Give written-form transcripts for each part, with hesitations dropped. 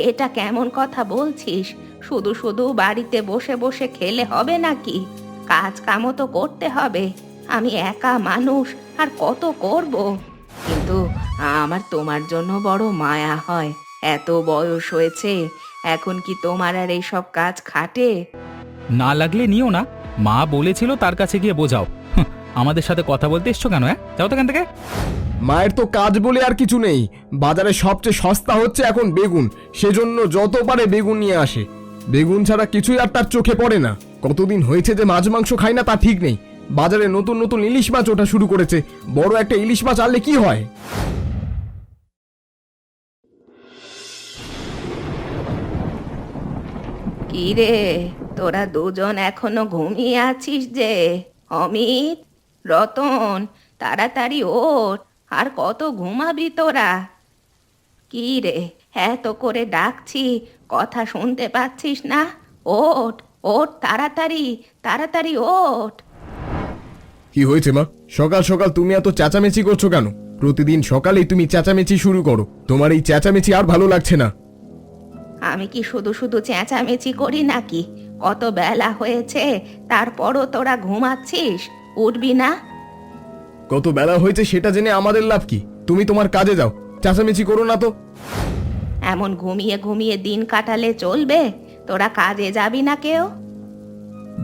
এটা কেমন কথা বলছিস? শুধু শুধু বাড়িতে বসে বসে খেলে হবে নাকি? কাজ কামও তো করতে হবে। আমি একা মানুষ, আর কত করব। কিন্তু আমার তোমার জন্য বড় মায়া হয়। এত বয়স হয়েছে, এখন কি তোমার আর এইসব কাজ খাটে? না লাগলে নিও না। মা বলেছিল তার কাছে গিয়ে বোঝাও। আমাদের সাথে কথা বলতে এসছো কেন? যাও তো এখান থেকে। মায়ের তো কাজ বলে আর কিছু নেই। বাজারে সবচেয়ে সস্তা হচ্ছে এখন বেগুন, সেজন্য যত পারে বেগুন নিয়ে আসে। বেগুন ছাড়া কিছুই আর তার চোখে পড়ে না। কতদিন হয়েছে যে মাছ মাংস খাই না তা ঠিক নেই। বাজারে নতুন নতুন ইলিশ মাছ ওঠা শুরু করেছে। বড় একটা ইলিশ মাছ আনলে কি হয়? কি রে, তোরা দুজন এখনো ঘুমিয়ে আছিস যে? অমিত, রতন, তাড়াতাড়ি ওঠ। আর কত ঘুমাবি তোরা? কি রে, এত করে ডাকছি, কথা শুনতে পাচ্ছিস না? ওঠ, ওঠ তাড়াতাড়ি, তাড়াতাড়ি ওঠ। কি হয়েছে মা? সকাল সকাল তুমি এত চেঁচামেচি করছো কেন? প্রতিদিন সকালেই তুমি চেঁচামেচি শুরু করো। তোমার এই চেঁচামেচি আর ভালো লাগছে না। আমি কি শুধু শুধু চেঁচামেচি করি নাকি? কত বেলা হয়েছে, তারপরও তোরা ঘুমাচ্ছিস? উঠবি না? কত বেলা হয়েছে সেটা জেনে আমাদের লাভ কি? তুমি তোমার কাজে যাও, চেঁচামেচি করো না তো। এমন ঘুমিয়ে ঘুমিয়ে দিন কাটালে চলবে? তোরা কাজে যাবি না কেউ?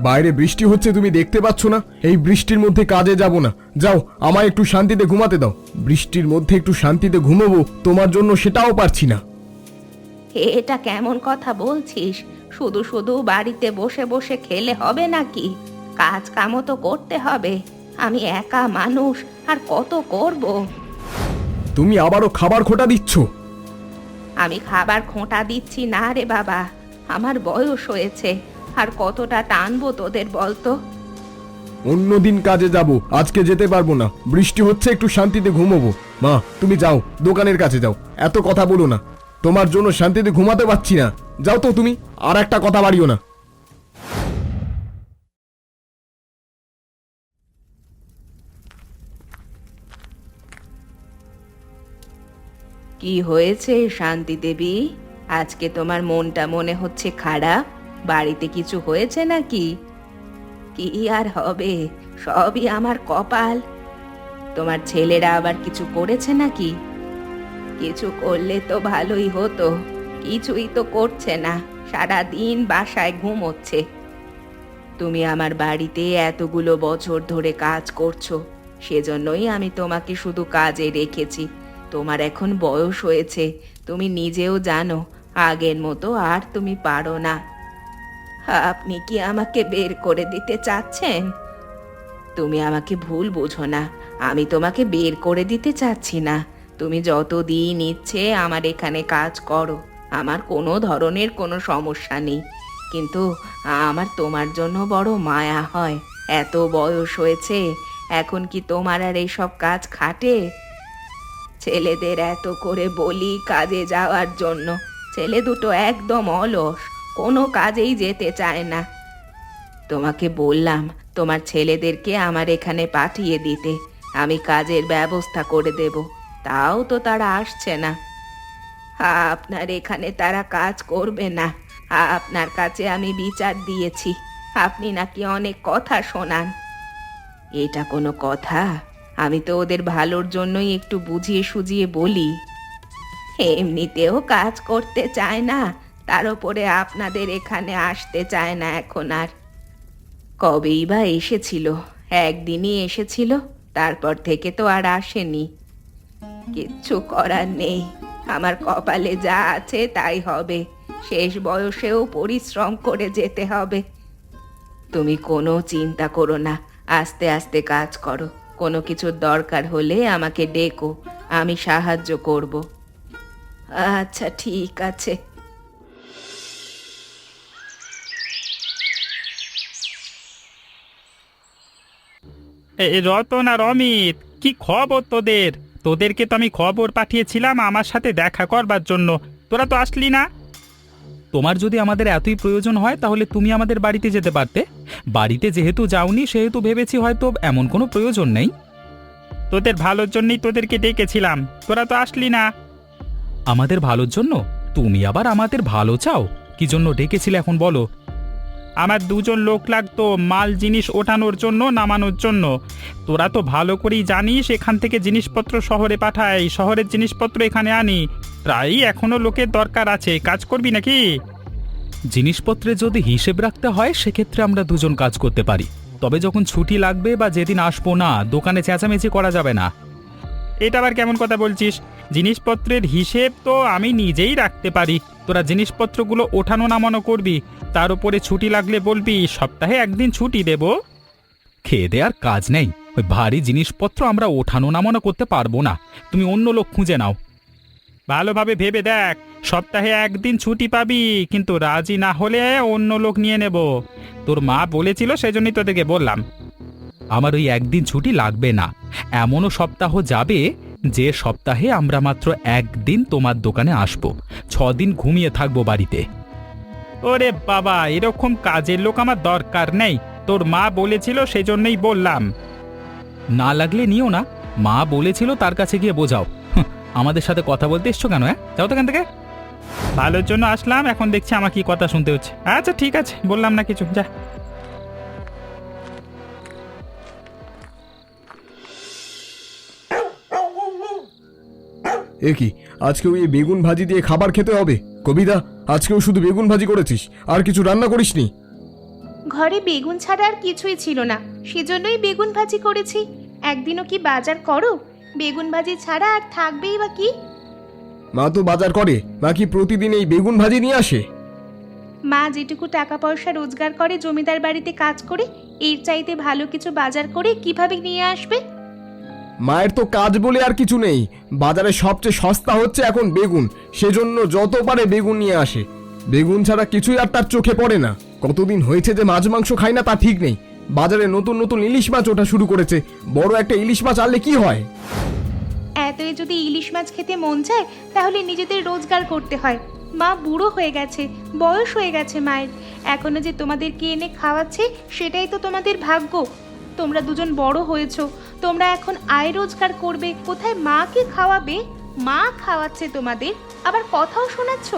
বাইরে বৃষ্টি হচ্ছে, তুমি দেখতে পাচ্ছ না? এই বৃষ্টির মধ্যে কাজে যাব না। যাও, আমায় একটু শান্তিতে ঘুমাতে দাও। বৃষ্টির মধ্যে একটু শান্তিতে ঘুমোবো তোমার জন্য, সেটাও পারছি না। এটা কেমন কথা বলছিস? শুধু শুধু বাড়িতে বসে বসে খেলে হবে নাকি? কাজ কামও তো করতে হবে। আমি একা মানুষ, আর কত করব। তুমি আবারও খাবার খোঁটা দিচ্ছ? আমি খাবার খোঁটা দিচ্ছি না রে বাবা। আমার বয়স হয়েছে, আর কতটা টানবো তোদের বলতো? অন্যদিন কাজে যাব, আজকে যেতে পারবো না। বৃষ্টি হচ্ছে, একটু শান্তিতে ঘুমোবো। মা, তুমি যাও, দোকানের কাছে যাও। এত কথা বলো না। তোমার জন্য শান্তিতে ঘুমাতে পারছি না। যাও তো তুমি, আর একটা কথা বাড়িও না। কি হয়েছে শান্তি দেবী? আজকে তোমার মনটা মনে হচ্ছে খারাপ। বাড়িতে কিছু হয়েছে নাকি? কি আর হবে, সবই আমার কপাল। তোমার ছেলেরা আবার কিছু করেছে নাকি? কিছু করলে তো ভালোই হতো। কিছুই তো করছে না, সারা দিন বাসায় ঘুমোচ্ছে। তুমি আমার বাড়িতে এতগুলো বছর ধরে কাজ করছো, সেজন্যই আমি তোমাকে শুধু কাজে রেখেছি। তোমার এখন বয়স হয়েছে, তুমি নিজেও জানো আগের মতো আর তুমি পারো না। আপনি কি আমাকে বের করে দিতে চাচ্ছেন? তুমি আমাকে ভুল বোঝো না। আমি তোমাকে বের করে দিতে চাচ্ছি না। তুমি যতদিন ইচ্ছে আমার এখানে কাজ করো, আমার কোনো ধরনের কোনো সমস্যা নেই। কিন্তু আমার তোমার জন্য বড় মায়া হয়। এত বয়স হয়েছে, এখন কি তোমার আর এইসব কাজ খাটে? ছেলেদের এত করে বলি কাজে যাওয়ার জন্য, ছেলে দুটো একদম অলস, কোনো কাজেই যেতে চায় না। তোমাকে বললাম তোমার ছেলেদেরকে আমার এখানে পাঠিয়ে দিতে, আমি কাজের ব্যবস্থা করে দেব। তাও তো তারা আসছে না। আপনার এখানে তারা কাজ করবে না। আপনার কাছে আমি বিচার দিয়েছি, আপনি নাকি অনেক কথা শোনান। এটা কোনো কথা? আমি তো ওদের ভালোর জন্যই একটু বুঝিয়ে সুঝিয়ে বলি। এমনিতেও কাজ করতে চায় না, তার উপরে আপনাদের এখানে আসতে চায় না এখন আর। কবেই বা এসেছিল, একদিনই এসেছিল, তারপর থেকে তো আর আসেনি। কিচ্ছু করার নেই, আমার কপালে যা আছে তাই হবে। শেষ বয়সেও পরিশ্রম করে যেতে হবে। তুমি কোনো চিন্তা করো না, আস্তে আস্তে কাজ করো। কোনো কিছুর দরকার হলে আমাকে ডেকো, আমি সাহায্য করব। আচ্ছা, ঠিক আছে। রতন আর অমিত, কি খবর তোদের? তোদেরকে তো আমি খবর পাঠিয়েছিলাম আমার সাথে দেখা করবার জন্য, তোরা তো আসলি না। তোমার যদি আমাদের এতই প্রয়োজন হয় তাহলে তুমি আমাদের বাড়িতে যেতে পারতে। বাড়িতে যেহেতু যাওনি সেহেতু ভেবেছি হয়তো এমন কোনো প্রয়োজন নেই। তোদের ভালোর জন্যই তোদেরকে ডেকেছিলাম, তোরা তো আসলি না। আমাদের ভালোর জন্য? তুমি আবার আমাদের ভালো চাও? কি জন্য ডেকেছিলে এখন বলো? আমার দুজন লোক লাগতো মাল জিনিস ওঠানোর জন্য নামানোর জন্য। তোরা তো ভালো করেই জানিস এখান থেকে জিনিসপত্র শহরে পাঠাই, শহরের জিনিসপত্র এখানে আনি। প্রায়ই এখনো লোকের দরকার আছে, কাজ করবি নাকি? জিনিসপত্রে যদি হিসেব রাখতে হয় সেক্ষেত্রে আমরা দুজন কাজ করতে পারি, তবে যখন ছুটি লাগবে বা যেদিন আসবো না দোকানে চেঁচামেচি করা যাবে না। এটা আবার কেমন কথা বলছিস? জিনিসপত্রের হিসেব তো আমি নিজেই রাখতে পারি। তোরা জিনিসপত্রগুলো ওঠানো নামানো করবি, তার উপরে ছুটি লাগলে বলবি, সপ্তাহে একদিন ছুটি দেব। খেয়ে দেওয়ার কাজ নেই, ওই ভারী জিনিসপত্র আমরা ওঠানো নামানো করতে পারবো না। তুমি অন্য লোক খুঁজে নাও। ভালোভাবে ভেবে দেখ, সপ্তাহে একদিন ছুটি পাবি, কিন্তু রাজি না হলে অন্য লোক নিয়ে নেব। তোর মা বলেছিল, সেজন্যই তোদেরকে বললাম। আমার ওই একদিন ছুটি লাগবে না। এমনও সপ্তাহ যাবে যে সপ্তাহে আমরা মাত্র একদিন তোমার দোকানে আসব, 6 দিন ঘুমিয়ে থাকবো বাড়িতে। ওরে বাবা, এরকম কাজের লোক আমার দরকার নেই। তোর মা বলেছিল সেজন্যই বললাম। না লাগলে নিও না, মা বলেছিল তার কাছে গিয়ে বোঝাও। আমাদের সাথে কথা বলতে এসছো কেন? যাও তো এখান থেকে। ভালোর জন্য আসলাম, এখন দেখছি আমার কি কথা শুনতে হচ্ছে। আচ্ছা ঠিক আছে, বললাম না কিছু, যা। এ কি, আজকেও এই বেগুন ভাজি দিয়ে খাবার খেতে হবে? কবিতা, আজকেও শুধু বেগুন ভাজি করেছিস, আর কিছু রান্না করিসনি? ঘরে বেগুন ছাড়া আর কিছুই ছিল না, সেজন্যই বেগুন ভাজি করেছি। একদিনও কি বাজার করো? বেগুন ভাজি ছাড়া আর থাকবেই বা কি? মা তো বাজার করে, নাকি প্রতিদিন এই বেগুন ভাজি নিয়ে আসে? মা যেটুকু টাকা পয়সা রোজগার করে জমিদার বাড়িতে কাজ করে, এর চাইতে ভালো কিছু বাজার করে কিভাবে নিয়ে আসবে? মায়ের তো কাজ বলে আর কিছু নেই। বাজারে সবচেয়ে সস্তা হচ্ছে এখন বেগুন, সেজন্য যত পারে বেগুন নিয়ে আসে। বেগুন ছাড়া কিছুই আর তার চোখে পড়ে না। কতদিন হয়েছে যে মাছ মাংস খাই না তা ঠিক নেই। বাজারে নতুন নতুন ইলিশ মাছ ওঠা শুরু করেছে। বড় একটা ইলিশ মাছ আনলে কি হয়? এতই যদি ইলিশ মাছ খেতে মন চায় তাহলে নিজেদের রোজগার করতে হয়। মা বুড়ো হয়ে গেছে, বয়স হয়ে গেছে মায়ের, এখনো যে তোমাদেরকে এনে খাওয়াচ্ছে সেটাই তো তোমাদের ভাগ্য। তোমরা দুজন বড় হয়েছো, তোমরা এখন আয় রোজগার করবে, কোথায় মাকে খাওয়াবে? মা খাওয়াচ্ছে তোমাদের, আবার কথাও শোনাচ্ছ।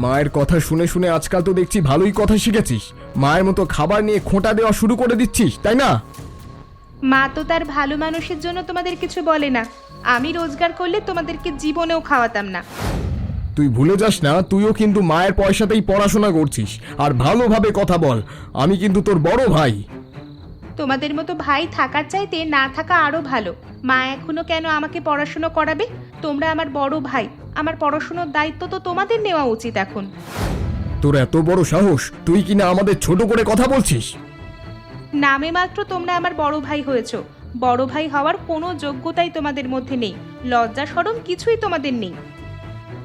মায়ের কথা শুনে শুনে আজকাল তো দেখছি ভালোই কথা শিখেছিস। মায়ের মতো খাবার নিয়ে খোঁটা দেওয়া শুরু করে দিচ্ছিস, তাই না? মা তো তার ভালো মানুষের জন্য তোমাদের কিছু বলে না। আমি রোজগার করলে তোমাদেরকে জীবনেও খাওয়াতাম না। তুই ভুলে যাস না, তুইও কিন্তু মায়ের পয়সাতেই পড়াশোনা করছিস। আর ভালোভাবে কথা বল, আমি কিন্তু তোর বড় ভাই। তোমাদের মতো ভাই থাকার চাইতে না থাকা আরো ভালো। মা এখনো কেন আমাকে পড়াশুনো করাবে? তোমরা আমার বড় ভাই, আমার পড়াশুনোর দায়িত্ব তো তোমাদের নেওয়া উচিত এখন। তোর এত বড় সাহস, তুই কিনা আমাদের ছোট করে কথা বলছিস? নামে মাত্র তোমরা আমার বড় ভাই হয়েছো, বড় ভাই হওয়ার কোনো যোগ্যতাই তোমাদের মধ্যে নেই। লজ্জা শরম কিছুই তোমাদের নেই।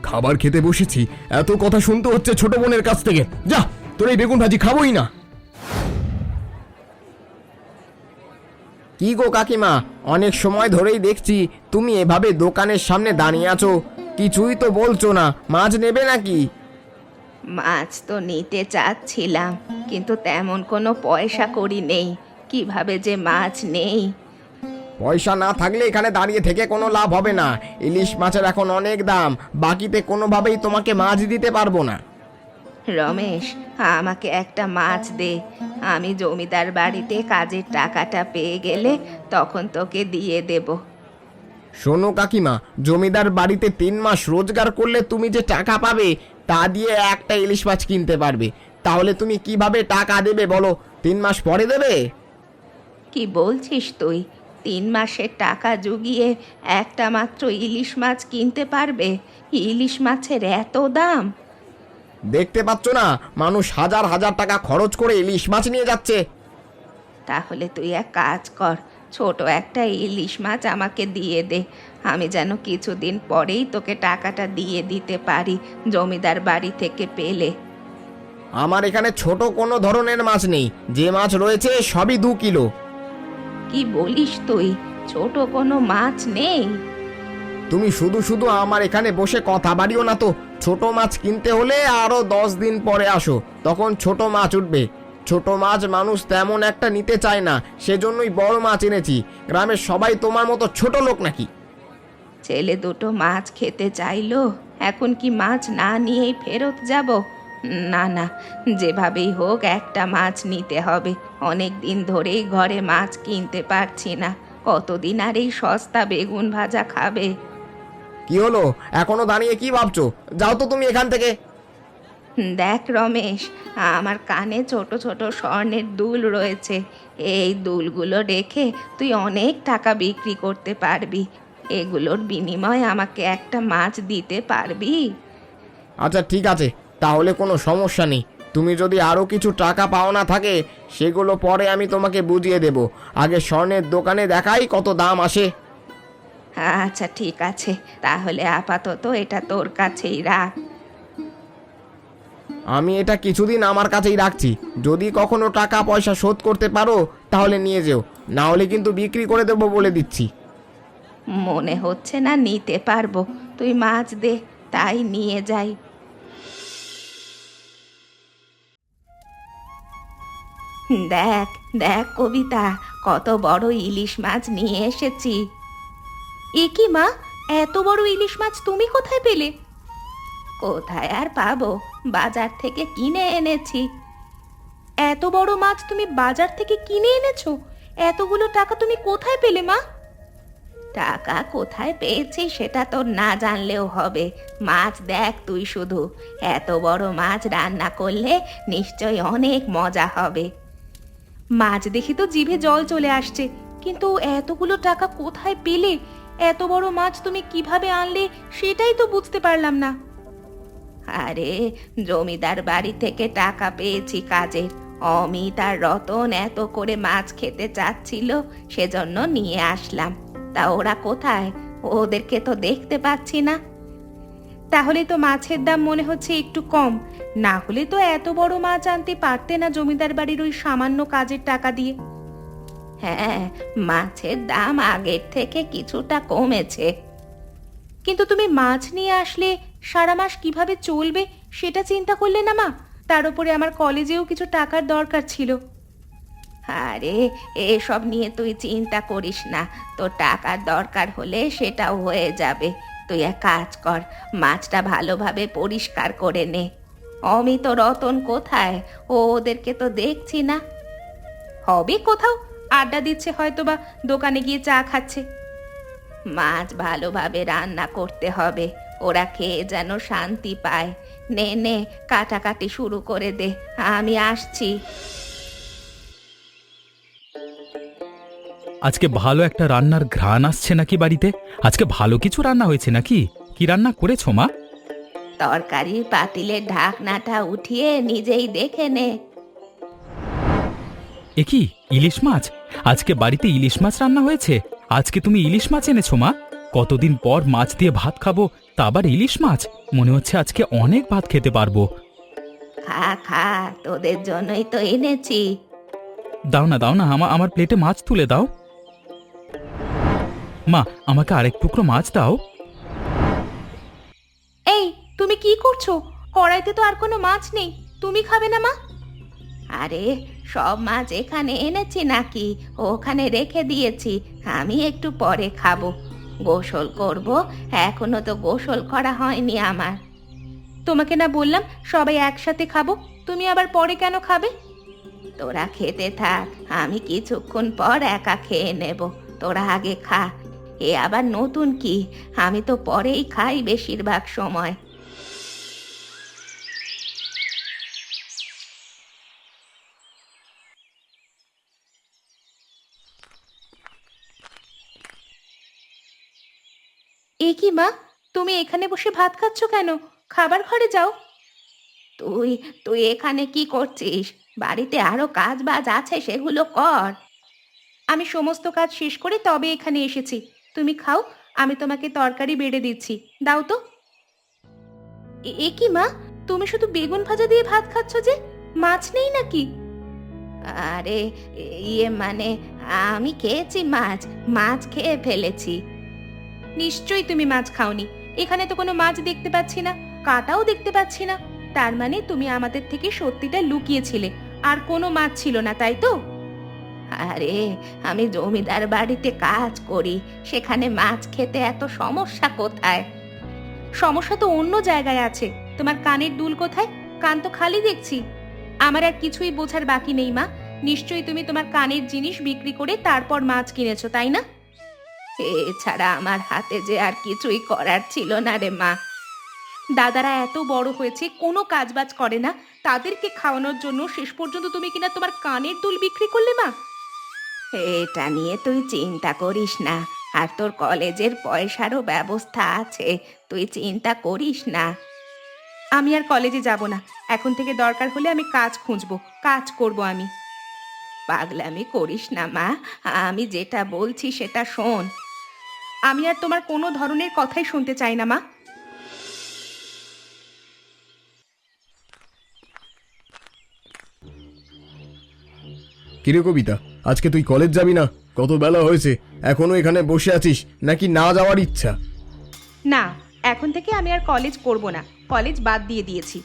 খাবার খেতে বসেছি, এত কথা শুনতে হচ্ছে ছোট বোনের কাছ থেকে। যা, তোর এই বেগুন ভাজি খাবোই না। কি গো কাকিমা, অনেক সময় ধরেই দেখছি তুমি এভাবে দোকানের সামনে দাঁড়িয়ে আছো, কিছুই তো বলছো না। মাছ নেবে নাকি? মাছ তো নিতে চাচ্ছিলাম, কিন্তু তেমন কোনো পয়সা কড়ি নেই। কিভাবে যে মাছ নেই। পয়সা না থাকলে এখানে দাঁড়িয়ে থেকে কোনো লাভ হবে না। ইলিশ মাছের এখন অনেক দাম, বাকিতে কোনোভাবেই তোমাকে মাছ দিতে পারবো না। রমেশ, আমাকে একটা মাছ দে। আমি জমিদার বাড়িতে কাজের টাকাটা পেয়ে গেলে তখন তোকে দিয়ে দেব। শোনো কাকিমা, জমিদার বাড়িতে 3 মাস রোজগার করলে তুমি যে টাকা পাবে তা দিয়ে একটা ইলিশ মাছ কিনতে পারবে। তাহলে তুমি কিভাবে টাকা দেবে বলো? 3 মাস পরে দেবে? কি বলছিস তুই? 3 মাসের টাকা জুগিয়ে একটা মাত্র ইলিশ মাছ কিনতে পারবে? ইলিশ মাছের এত দাম? দেখতে পাচ্ছ না, মানুষ হাজার হাজার টাকা খরচ করে ইলিশ মাছ নিয়ে যাচ্ছে। তাহলে তুই এক কাজ কর, ছোট একটা ইলিশ মাছ আমাকে দিয়ে দে। আমি যেন কিছুদিন পরেই তোকে টাকাটা দিয়ে দিতে পারি জমিদার বাড়ি থেকে পেলে। আমার এখানে ছোট কোনো ধরনের মাছ নেই, যে মাছ রয়েছে সবই 2 কিলো। কি বলিস তুই? ছোট কোনো মাছ নেই? তুমি শুধু শুধু আমার এখানে বসে কথা বাড়িও না তো। ছোট মাছ কিনতে হলে আরো 10 দিন পরে আসো, তখন ছোট মাছ উঠবে। ছোট মাছ মানুষ তেমন একটা নিতে চায় না, সেজন্যই বড় মাছ এনেছি। গ্রামের সবাই তোমার মতো ছোট লোক নাকি? ছেলে দুটো মাছ খেতে চাইলো, এখন কি মাছ না নিয়েই ফেরত যাব? না না, যেভাবেই হোক একটা মাছ নিতে হবে। অনেক দিন ধরেই ঘরে মাছ কিনতে পারছি না। কতদিন আর এই সস্তা বেগুন ভাজা খাবে? কি হলো, এখনো দাঁড়িয়ে কি ভাবছো? যাও তো তুমি এখান থেকে। দেখ রমেশ, আমার কানে ছোট ছোট স্বর্ণের দুল রয়েছে। এই দুলগুলো রেখে তুই অনেক টাকা বিক্রি করতে পারবি। এগুলোর বিনিময়ে আমাকে একটা মাছ দিতে পারবি? আচ্ছা ঠিক আছে, তাহলে কোনো সমস্যা নেই। তুমি যদি আরও কিছু টাকা পাওনা থাকে সেগুলো পরে আমি তোমাকে বুঝিয়ে দেব। আগে স্বর্ণের দোকানে দেখাই কত দাম আসে। আচ্ছা ঠিক আছে, তাহলে আপাতত এটা তোর কাছেই রাখ। আমি এটা কিছুদিন আমার কাছেই রাখছি। যদি কখনো টাকা পয়সা শোধ করতে পারো তাহলে নিয়ে যেও, না হলে কিন্তু বিক্রি করে দেবো বলে দিচ্ছি। মনে হচ্ছে না নিতে পারবো। তুই মাছ দে, তাই নিয়ে যাই। দেখ দেখ কবিতা, কত বড় ইলিশ মাছ নিয়ে এসেছি। এ কি মা, এত বড় ইলিশ মাছ তুমি কোথায় পেলে? কোথায় আর পাবো, বাজার থেকে কিনে এনেছি। এত বড় মাছ তুমি বাজার থেকে কিনে এনেছো? এতগুলো টাকা তুমি কোথায় পেলে মা? টাকা কোথায় পেয়েছি সেটা তোর না জানলেও হবে। মাছ দেখ তুই শুধু। এত বড় মাছ রান্না করলে নিশ্চয়ই অনেক মজা হবে। মাছ দেখি তো জিভে জল চলে আসছে, কিন্তু এতগুলো টাকা কোথায় পেলে? এত বড় মাছ তুমি কিভাবে আনলে সেটাই তো বুঝতে পারলাম না। আরে, জমিদার বাড়ি থেকে টাকা পেয়েছি কাজের। অমিত আর রতন এত করে মাছ খেতে চাচ্ছিল, সেজন্য নিয়ে আসলাম। তা ওরা কোথায়? ওদেরকে তো দেখতে পাচ্ছি না। তাহলে তো মাছের দাম মনে হচ্ছে একটু কম। না হলে তো এত বড় মাছ আনতে পারতে না জমিদার বাড়ির ওই সামান্য কাজের টাকা দিয়ে। হ্যাঁ, মাছের দাম আগের থেকে কিছুটা কমেছে। কিন্তু তুমি মাছ নিয়ে আসলে সারা মাস কিভাবে চলবে সেটা চিন্তা করলে না মা? তার উপরে আমার কলেজেও কিছু টাকার দরকার ছিল। আরে, এসব নিয়ে তুই চিন্তা করিস না। তোর টাকার দরকার হলে সেটাও হয়ে যাবে। তুই এক কাজ কর, মাছটা ভালোভাবে পরিষ্কার করে নে। অমিত ও রতন কোথায়? ওদেরকে তো দেখছি না। হবে কোথাও, আড্ডা দিচ্ছে হয়তো, বা দোকানে গিয়ে চা খাচ্ছে। মাছ ভালোভাবে রান্না করতে হবে, ওরা খেয়ে যেন শান্তি পায়। নে নে, কাটাকাটি শুরু করে দে, আমি আসছি। আজকে ভালো একটা রান্নার ঘ্রাণ আসছে নাকি বাড়িতে? আজকে ভালো কিছু রান্না হয়েছে নাকি? কি রান্না করেছো মা? তরকারির পাতিলের ঢাকনাটা উঠিয়ে নিজেই দেখে নে। এ কি, ইলিশ মাছ? আজকে বাড়িতে ইলিশ মাছ রান্না হয়েছে? আজকে তুমি ইলিশ মাছ এনেছো মা? কতদিন পর মাছ দিয়ে ভাত খাবো, তা আবার ইলিশ মাছ। মনে হচ্ছে আজকে অনেক ভাত খেতে পারবো। খা খা, তোদের জন্যই তো এনেছি। দাও না দাও না, আমার প্লেটে মাছ তুলে দাও। মা, আমাকে আরেক টুকরো মাছ দাও। এই, তুমি কি করছো? কড়াইতে তো আর কোনো মাছ নেই, তুমি খাবে না মা? আরে, সব মাছ এখানে এনেছি নাকি? ওখানে রেখে দিয়েছি, আমি একটু পরে খাবো। গোসল করব, এখনো তো গোসল করা হয়নি আমার। তোমাকে না বললাম সবাই একসাথে খাবো, তুমি আবার পরে কেন খাবে? তোরা খেতে থাক, আমি কিছুক্ষণ পর একা খেয়ে নেব। তোরা আগে খা। এ আবার নতুন কি? আমি তো পরেই খাই বেশিরভাগ সময়। এ কি মা, তুমি এখানে বসে ভাত খাচ্ছ কেন? খাবার ঘরে যাও। তুই তুই এখানে কি করছিস? বাড়িতে আরো কাজ বাজ আছে, সেগুলো কর। আমি সমস্ত কাজ শেষ করে তবে এখানে এসেছি। তুমি খাও, আমি তোমাকে তরকারি বেড়ে দিচ্ছি, দাও তো। এ কি মা, তুমি শুধু বেগুন ভাজা দিয়ে ভাত খাচ্ছ যে? মাছ নেই নাকি? আরে, মানে আমি খেয়েছি মাছ, মাছ খেয়ে ফেলেছি। নিশ্চয়ই তুমি মাছ খাওনি। এখানে তো কোনো মাছ দেখতে পাচ্ছি না, কাটাও দেখতে পাচ্ছি না। তার মানে তুমি আমাদের থেকে সত্যিটা লুকিয়েছিলে, আর কোনো মাছ ছিল না, তাই তো? আরে, আমি জমিদার বাড়িতে কাজ করি, সেখানে মাছ খেতে এত সমস্যা কোথায়? সমস্যা তো অন্য জায়গায় আছে। তোমার কানের দুল কোথায়? কান তো খালি দেখছি। আমার আর কিছুই বোঝার বাকি নেই মা। নিশ্চয়ই তুমি তোমার কানের জিনিস বিক্রি করে তারপর মাছ কিনেছো, তাই না? এছাড়া আমার হাতে যে আর কিছুই করার ছিল না রে মা। দাদারা এত বড় হয়েছে, কোনো কাজবাজ করে না, তাদেরকে খাওয়ানোর জন্য শেষ পর্যন্ত তুমি কিনা তোমার কানের দুল বিক্রি করলে মা। এটা নিয়ে তুই চিন্তা করিস না, আর তোর কলেজের পয়সারও ব্যবস্থা আছে, তুই চিন্তা করিস না। আমি আর কলেজে যাব না। এখন থেকে দরকার হলে আমি কাজ খুঁজবো, কাজ করব আমি। পাগলামি করিস না মা, আমি যেটা বলছি সেটা শোন। আমি আর তোমার কোনো ধরনের কথাই শুনতে চাই না মা। কিরে কবিতা, আজকে তুই কলেজ যাবি না? কত বেলা হয়েছে, এখনো এখানে বসে আছিস নাকি না যাওয়ার ইচ্ছা? না, এখন থেকে আমি আর কলেজ করব না, কলেজ বাদ দিয়ে দিয়েছি।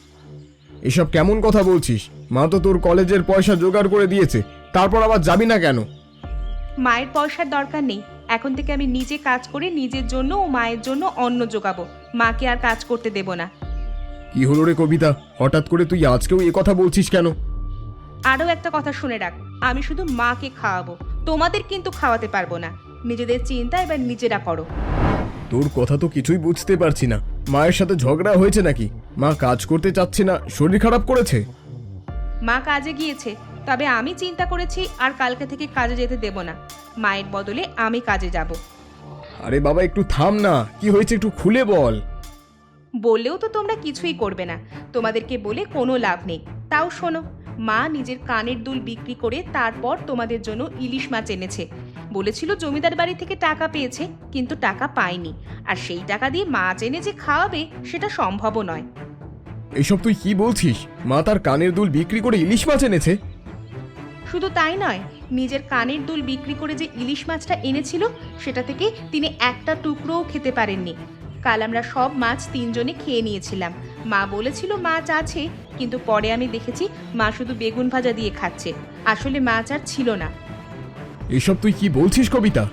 এসব কেমন কথা বলছিস? মা তো তোর কলেজের পয়সা জোগাড় করে দিয়েছে, তারপর আবার যাবি না কেন? মায়ের পয়সার দরকার নেই। এখন থেকে আমি নিজে কাজ করে নিজের জন্য ও মায়ের জন্য অন্ন জোগাবো। মাকে আর কাজ করতে দেব না। কি হলো রে কবিতা, হঠাৎ করে তুই আজকেও এ কথা বলছিস কেন? আরও একটা কথা শুনে রাখ, আমি শুধু মাকে খাওয়াবো, তোমাদের কিন্তু খাওয়াতে পারবো না। নিজেদের চিন্তা এবার নিজেরা করো। তোর কথা তো কিছুই বুঝতে পারছি না। মায়ের সাথে ঝগড়া হয়েছে নাকি? মা কাজ করতে চাচ্ছে না, শরীর খারাপ করেছে? মা কাজে গিয়েছে, তবে আমি চিন্তা করেছি আর কালকে থেকে কাজে যেতে দেব না। মায়ের বদলে আমি কাজে যাব। আরে বাবা, একটু থাম না, কি হয়েছে একটু খুলে বল। বললেও তো তোমরা কিছুই করবে না, তোমাদেরকে বলে কোনো লাভ নেই। তাও শোনো, মা নিজের কানের দুল বিক্রি করে তারপর তোমাদের জন্য ইলিশ মাছ এনেছে। বলেছিল জমিদার বাড়ি থেকে টাকা পেয়েছে, কিন্তু টাকা পায়নি, আর সেই টাকা দিয়ে মাছ এনে যে খাওয়াবে সেটা সম্ভবও নয়। এসব তুই কি বলছিস? মা তার কানের দুল বিক্রি করে ইলিশ মাছ এনেছে? শুধু তাই নয়, নিজের কানের দুল বিক্রি করে যে ইলিশ মাছটা এনেছিল সেটা থেকে তিনি একটা টুকরোও খেতে পারেননি। কাল আমরা সব মাছ তিনজনে খেয়ে নিয়েছিলাম। মা বলেছিল মাছ আছে, কিন্তু পরে আমি দেখেছি মা শুধু বেগুন ভাজা দিয়ে খাচ্ছে। আসলে মাছ আর ছিল না। এসব তুই কি বলছিস কবিতা?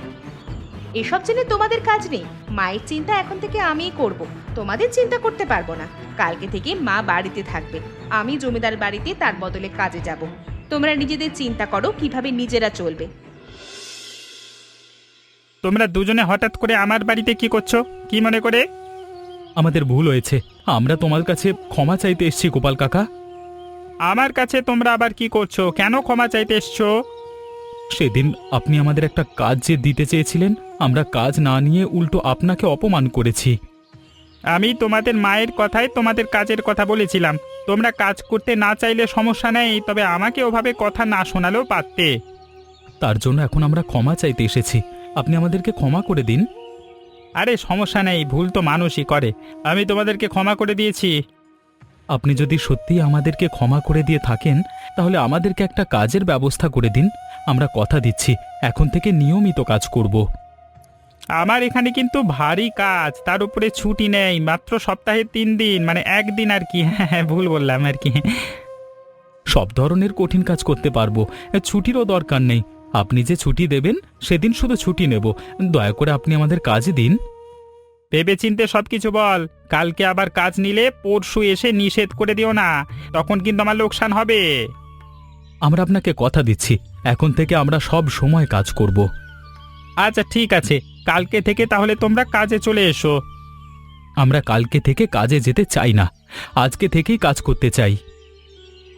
এসব জেনে তোমাদের কাজ নেই। মায়ের চিন্তা এখন থেকে আমিই করব, তোমাদের চিন্তা করতে পারবো না। কালকে থেকে মা বাড়িতে থাকবে, আমি জমিদার বাড়িতে তার বদলে কাজে যাব। তোমরা নিজেদের চিন্তা করো কিভাবে নিজেরা চলবে। তোমরা দুজনে হঠাৎ করে আমার বাড়িতে কি করছো, কি মনে করে? আমাদের ভুল হয়েছে, আমরা তোমার কাছে ক্ষমা চাইতে এসেছি গোপাল কাকা। আমার কাছে তোমরা আবার কি করছো? কেন ক্ষমা চাইতে এসছো? সেদিন আপনি আমাদের একটা কাজ যে দিতে চেয়েছিলেন, আমরা কাজ না নিয়ে উল্টো আপনাকে অপমান করেছি। আমি তোমাদের মায়ের কথায় তোমাদের কাজের কথা বলেছিলাম। তোমরা কাজ করতে না চাইলে সমস্যা নেই, তবে আমাকে ওভাবে কথা না শোনালেও পারতে। তার জন্য এখন আমরা ক্ষমা চাইতে এসেছি, আপনি আমাদেরকে ক্ষমা করে দিন। আরে সমস্যা নেই, ভুল তো মানুষই করে, আমি তোমাদেরকে ক্ষমা করে দিয়েছি। আপনি যদি সত্যিই আমাদেরকে ক্ষমা করে দিয়ে থাকেন, তাহলে আমাদেরকে একটা কাজের ব্যবস্থা করে দিন। আমরা কথা দিচ্ছি এখন থেকে নিয়মিত কাজ করব। আমার এখানে কিন্তু ভারী কাজ, তার উপরে ছুটি নেই, মাত্র সপ্তাহে 3 দিন, মানে একদিন আর কি। হ্যাঁ, ভুল বললাম আর কি। সব ধরনের কঠিন কাজ করতে পারবো, ছুটিরও দরকার নেই। আপনি যে ছুটি দেবেন সেদিন শুধু ছুটি নেব, দয়া করে আপনি আমাদের কাজ দিন। ভেবেচিন্তে সবকিছু বল, কালকে আবার কাজ নিলে পরশু এসে নিষেধ করে দিও না, তখন কিন্তু আমার লোকসান হবে। আমরা আপনাকে কথা দিচ্ছি, এখন থেকে আমরা সব সময় কাজ করব। আচ্ছা ঠিক আছে, কালকে থেকে তাহলে তোমরা কাজে চলে এসো। আমরা কালকে থেকে কাজে যেতে চাই না, আজকে থেকেই কাজ করতে চাই।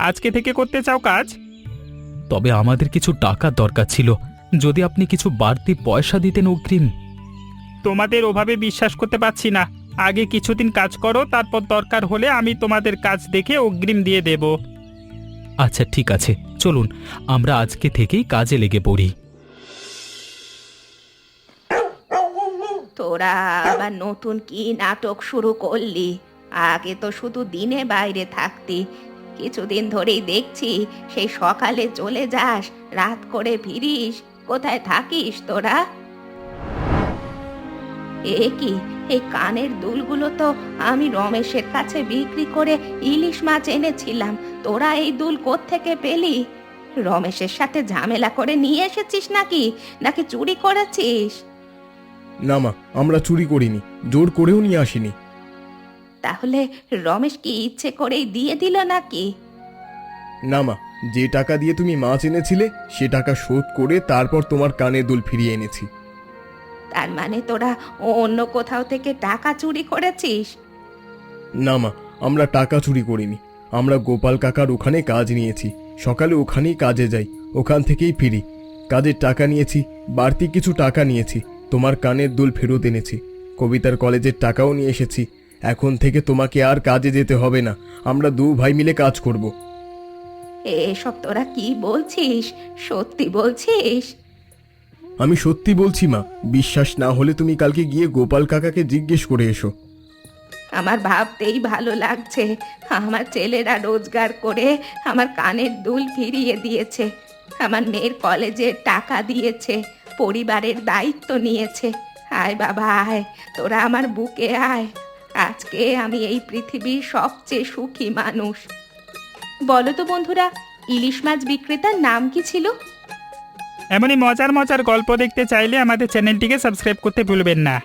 আজকে থেকে করতে চাও কাজ? তবে আমাদের কিছু টাকার দরকার ছিল, যদি আপনি কিছু বাড়তি পয়সা দিতেন অগ্রিম। তোমাদের ওভাবে বিশ্বাস করতে পারছি না, আগে কিছুদিন কাজ করো, তারপর দরকার হলে আমি তোমাদের কাজ দেখে অগ্রিম দিয়ে দেব। আচ্ছা ঠিক আছে, চলুন আমরা আজকে থেকেই কাজে লেগে পড়ি। তোরা আবার নতুন কি নাটক শুরু করলি? আগে তো শুধু দিনে বাইরে থাকতি, কিছুদিন ধরেই দেখছি সেই সকালে চলে যাস, রাত করে ফিরিস। কোথায় থাকিস তোরা? এ কি, এই কানের দুলগুলো তো আমি রমেশের কাছে বিক্রি করে ইলিশ মাছ এনেছিলাম, তোরা এই দুল কোত্থেকে পেলি? রমেশের সাথে ঝামেলা করে নিয়ে এসেছিস নাকি নাকি চুরি করেছিস? না মা, আমরা চুরি করিনি, জোর করেও নিয়ে আসিনি। তাহলে রমেশ কি ইচ্ছে করেই দিয়ে দিল নাকি? না মা, যে টাকা দিয়ে তুমি মাছ এনেছিলে সে টাকা শোধ করে তারপর তোমার কানের দুল ফিরিয়ে এনেছি। তার মানে তোরা অন্য কোথাও থেকে টাকা চুরি করেছিস? না মা, আমরা টাকা চুরি করিনি। আমরা গোপাল কাকার ওখানে কাজ নিয়েছি, সকালে ওখানেই কাজে যাই, ওখান থেকেই ফিরি। কাজের টাকা নিয়েছি, বাড়তি কিছু টাকা নিয়েছি, তোমার কানের দুল ফেরত এনেছি, কবিতার কলেজের টাকাও নিয়ে এসেছি। এখন থেকে তোমাকে আর কাজে যেতে হবে না, আমরা দু ভাই মিলে কাজ করব। এসব তোরা কি বলছিস? সত্যি বলছিস? আমি সত্যি বলছি মা, বিশ্বাস না হলে তুমি কালকে গিয়ে গোপাল কাকাকে জিজ্ঞেস করে এসো। আমার ভাবতেই ভালো লাগছে, আমার ছেলেরা রোজগার করে আমার কানের দুল ফিরিয়ে দিয়েছে, আমার মেয়ের কলেজের টাকা দিয়েছে, পরিবারের দায়িত্ব নিয়েছে। আয় বাবা আয়, তোরা আমার বুকে আয়। আজকে আমি এই পৃথিবীর সবচেয়ে সুখী মানুষ। বলো তো বন্ধুরা, ইলিশ মাছ বিক্রেতার নাম কি ছিল? এমনই মজার মজার গল্প দেখতে চাইলে আমাদের চ্যানেলটিকে সাবস্ক্রাইব করতে ভুলবেন না।